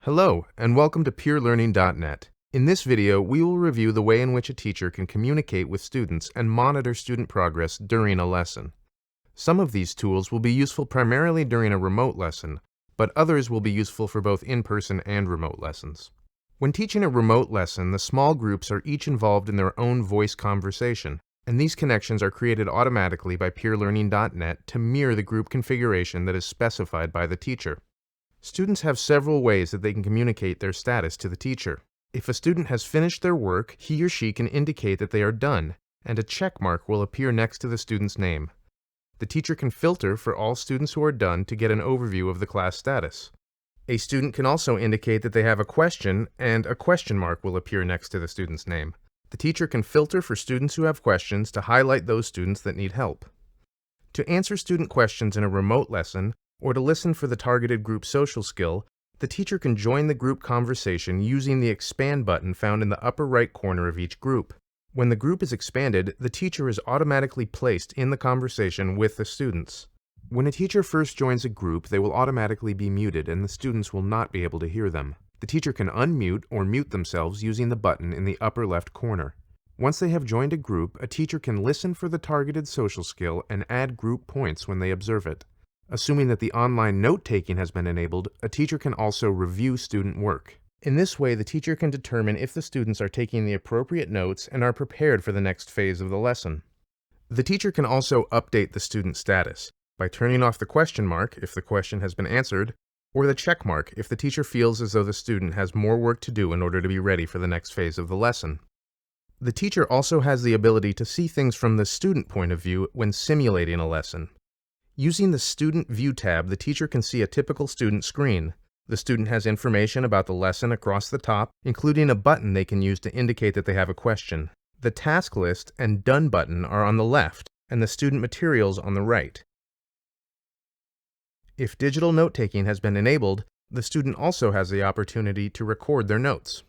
Hello, and welcome to PeerLearning.net. In this video, we will review the way in which a teacher can communicate with students and monitor student progress during a lesson. Some of these tools will be useful primarily during a remote lesson, but others will be useful for both in-person and remote lessons. When teaching a remote lesson, the small groups are each involved in their own voice conversation, and these connections are created automatically by PeerLearning.net to mirror the group configuration that is specified by the teacher. Students have several ways that they can communicate their status to the teacher. If a student has finished their work, he or she can indicate that they are done, and a check mark will appear next to the student's name. The teacher can filter for all students who are done to get an overview of the class status. A student can also indicate that they have a question, and a question mark will appear next to the student's name. The teacher can filter for students who have questions to highlight those students that need help. To answer student questions in a remote lesson, or to listen for the targeted group social skill, the teacher can join the group conversation using the Expand button found in the upper right corner of each group. When the group is expanded, the teacher is automatically placed in the conversation with the students. When a teacher first joins a group, they will automatically be muted and the students will not be able to hear them. The teacher can unmute or mute themselves using the button in the upper left corner. Once they have joined a group, a teacher can listen for the targeted social skill and add group points when they observe it. Assuming that the online note-taking has been enabled, a teacher can also review student work. In this way, the teacher can determine if the students are taking the appropriate notes and are prepared for the next phase of the lesson. The teacher can also update the student status by turning off the question mark if the question has been answered, or the check mark if the teacher feels as though the student has more work to do in order to be ready for the next phase of the lesson. The teacher also has the ability to see things from the student point of view when simulating a lesson. Using the Student View tab, the teacher can see a typical student screen. The student has information about the lesson across the top, including a button they can use to indicate that they have a question. The Task List and Done button are on the left, and the student materials on the right. If digital note-taking has been enabled, the student also has the opportunity to record their notes.